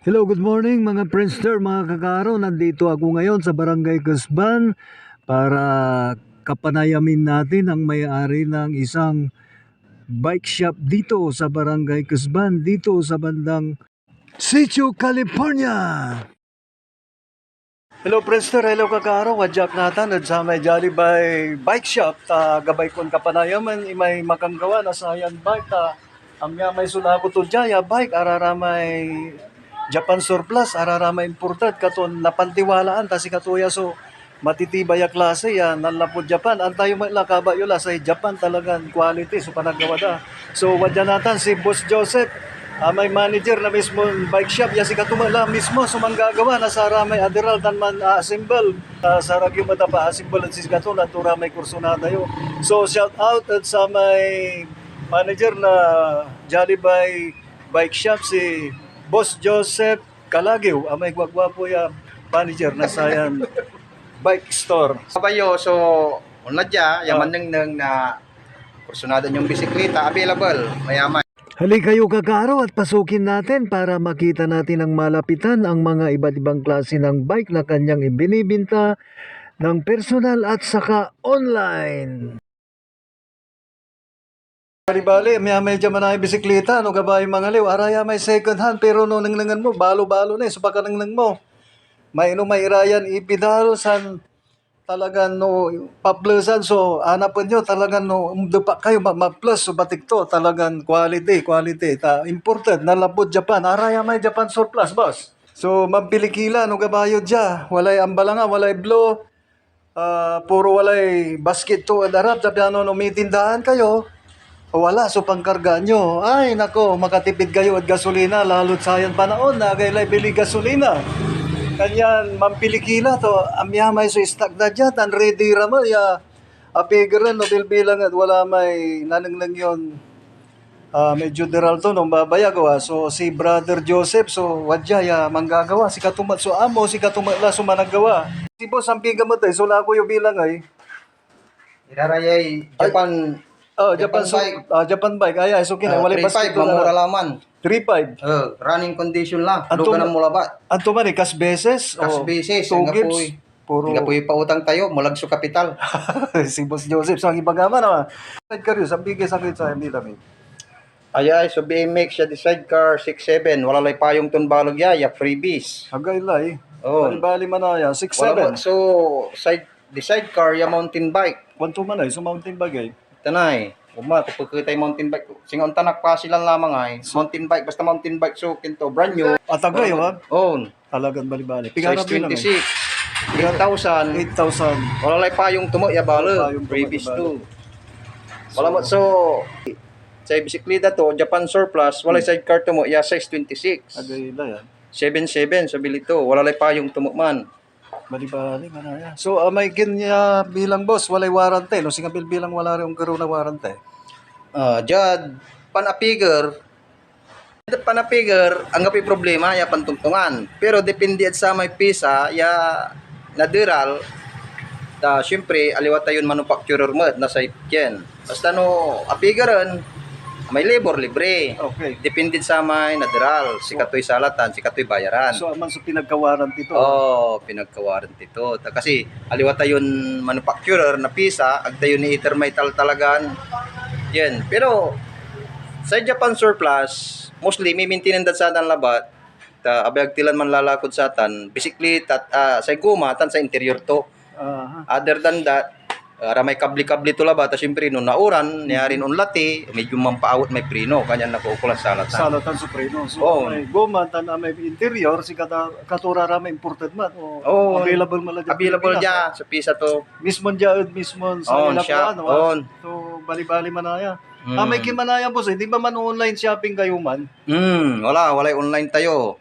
Hello, good morning mga Friendster, mga kakaro. Nandito ako ngayon sa Barangay Cusban para kapanayamin natin ang may-ari ng isang bike shop dito sa Barangay Cusban, dito sa bandang Sitio, California. Hello Friendster, hello kakaro. Wadyak natan at sa may Jollibee bike shop. Gabay kon kapanayaman, may makanggawa na sayan bike. Amya may sulako to jaya bike, arara may Japan surplus, arara may imported katon napantiwalaan ta si katuya so matitibay a klase ya nalapod Japan. Antayo may lakabayo la sa Japan talagang quality so panagawa da. So wadya natan si Boss Joseph. May manager na mismo bike shop ya si katumala mismo sumanggagawa na sa ramay admiral tan man assemble sa ragyo mata pa assemble at si katula tura may kursunada yo. So shout out at sa may manager na Jollibee bike shop si Boss Joseph Calagiw, may gwagwapo ya manager na sayan bike store. Kabayo, so unad ya, yaman nang na kursunada yung bisikleta available, mayaman. Hali kayo kakaro at pasukin natin para makita natin ang malapitan ang mga iba't ibang klase ng bike na kanyang ibinibinta ng personal at saka online. Bali, may dyan man ang bisikleta, no gabay mga liw, araya may second hand, pero no nangnangan mo, balo-balo na, so baka nangnang mo. May irayan, ipidal, san talagang no, paplusan, so hanapin nyo, talagang no, dupa kayo, ma-plus, so batik to, talagang quality, imported, nalabot Japan, araya may Japan surplus, boss. So, mampilikila, no gabayo dya, walay ambala nga, walay blow, puro walay basket to, adarap, sabi ano, no, may tindahan kayo, wala, so pangkarga nyo, ay nako, makatipid kayo at gasolina, lalo't sayang panahon na kailay bili gasolina. Kanyan, mampilikila to, amya may so stock na dyan, tan ready rama, ya, apigaran, no, bilbilang at wala may nanangnang yun, medyo deral to, nung babayagawa. So, si Brother Joseph, so, wadya, ya, manggagawa, si Katumat, so, amo, si Katumat la, so, managawa. Si Boss, ang piga mo tayo, so, lako yung bilang ay. Irarayay, Japan, Japan bike. Japan bike, ay, so, kinay, wala 3.5, mamura laman. 3.5. Running condition lang, lugan ng mulabat. Anto man, kas beses? Kas beses, two gives? Puro. Nga po'y pautang tayo, mulagso kapital. Si Boss Joseph, so, ang ibagaman naman. Side car yun, sa bigay sakit sa hindi namin. Ay, so BMX siya, the sidecar 6.7, wala lay payong ton balog ya freebies. Hagay lay. Oh. Bali man na yan, 6.7. So, the sidecar, ya mountain bike. Kwanto man ay, so mountain bagay. Tanay, kapag kita'y mountain bike, singon tanak pa silang lamang ay, mountain bike, basta mountain bike, so kinto, brand new. Atagay, ha? Own. Talagang bali-bali. Size 26, 8,000. 8,000. Wala lay payong tumo, ya balo, previous to. Wala mo, so, sa bisikleta to, Japan surplus, wala sidecar tumo, ya size 26. Hagay lay, 7.7, sa bilito, wala lay payong tumo man. Bali-bali man na yan. So, may kinya bilang boss, walay warranty. No, singabil bilang wala rin yung karoon na warranty. Jad, panapiger, ang gapi problema, ya pantungtungan. Pero depende sa may pisa, ya nadiral, syempre, aliwata yun manufacturer mo, nasa ipken. Basta no, apigeran, may labor libre. Okay. Depende sa may nadiral, si katoy salatan, si katoy bayaran. So, man so pinagka-warranty to. Pinagka-warranty to. Kasi aliwata yun manufacturer na pisa, agda yun ni iter may talagan. Yan. Pero sa Japan surplus, mostly may maintenance sa tan labat. Abayag tilan man lalakod sa tan, bisikleta sa guma tan sa interior to. Other than that, ramay kabli-kabli to labat, syempre no nauran, niyarin unlati, medyo mampaawot may prino, kanya nakukulas salatan. Salatan sa prino. So, may goma, may interior, si katura may imported man. Available man lang. Available dyan sa pisa to. Mismo dyan, mismo sa ilakuan. So, bali-bali manaya. May kimanaya po sa, hindi ba man online shopping kayo man? Wala online tayo.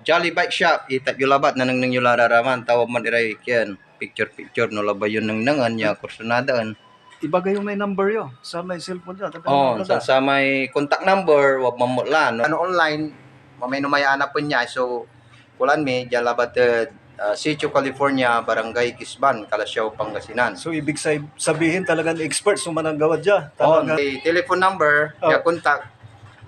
Jolly Bike Shop, itap yung labat na nang yung lararaman, tawag man iray kiyan. Picture no labay yun nang nangan niya kursunadaan. Ibagay yung may number yo sa may cellphone dyan. Sa may contact number, wag mamutlan. Ano online, may numayana po niya. So, kulan mi, dyan labat Sitio, California, Barangay Cusban, Calasiao, Pangasinan. So, ibig sabihin talagang experts yung mananggawad dyan. Telephone number, ya contact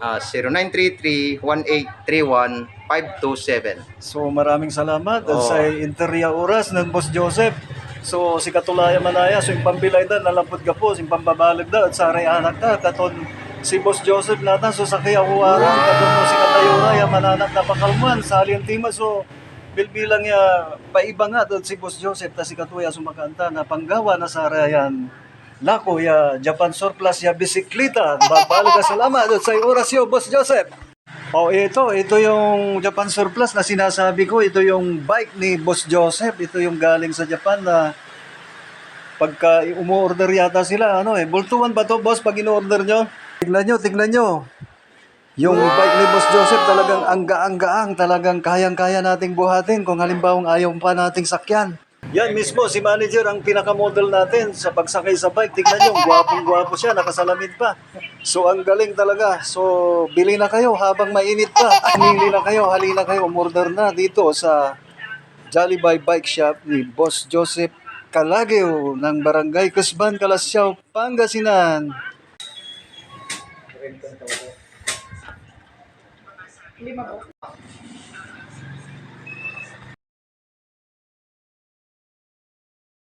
0933-1831-527. So maraming salamat Oo. sa Interia Oras ng Boss Joseph. So si Katulaya Manaya, so yung pambilay da, nalapod ka po, yung pambabalag da, at sa anak da, katon si Boss Joseph nata, so sa kaya huwaran, katon mo si Katayura, yung mananak na pakalman, sa aliantima, so bilbilang ya, paiba nga doon si Boss Joseph, ta si Katuya sumakanta, na panggawa na sa arayan, lako ya, Japan surplus ya bisikleta, babalag ka salamat doon sa oras yo, Boss Joseph. Oh, ito yung Japan surplus na sinasabi ko. Ito yung bike ni Boss Joseph. Ito yung galing sa Japan na pagka umu-order yata sila, bultuhan ba to, boss, pag in-order nyo? Tignan nyo. Yung bike ni Boss Joseph talagang angga-anggaang, talagang kayang-kaya nating buhatin kung halimbawang ayaw pa nating sakyan. Yan mismo, si manager ang pinaka-model natin sa pagsakay sa bike. Tignan nyo, gwapong-gwapo siya, nakasalamin pa. So, ang galing talaga. So, bili na kayo habang mainit pa. Pili na kayo, halina kayo, umorder na dito sa Jollibee Bike Shop ni Boss Joseph Calageo ng Barangay Cusban, Calasiao, Pangasinan.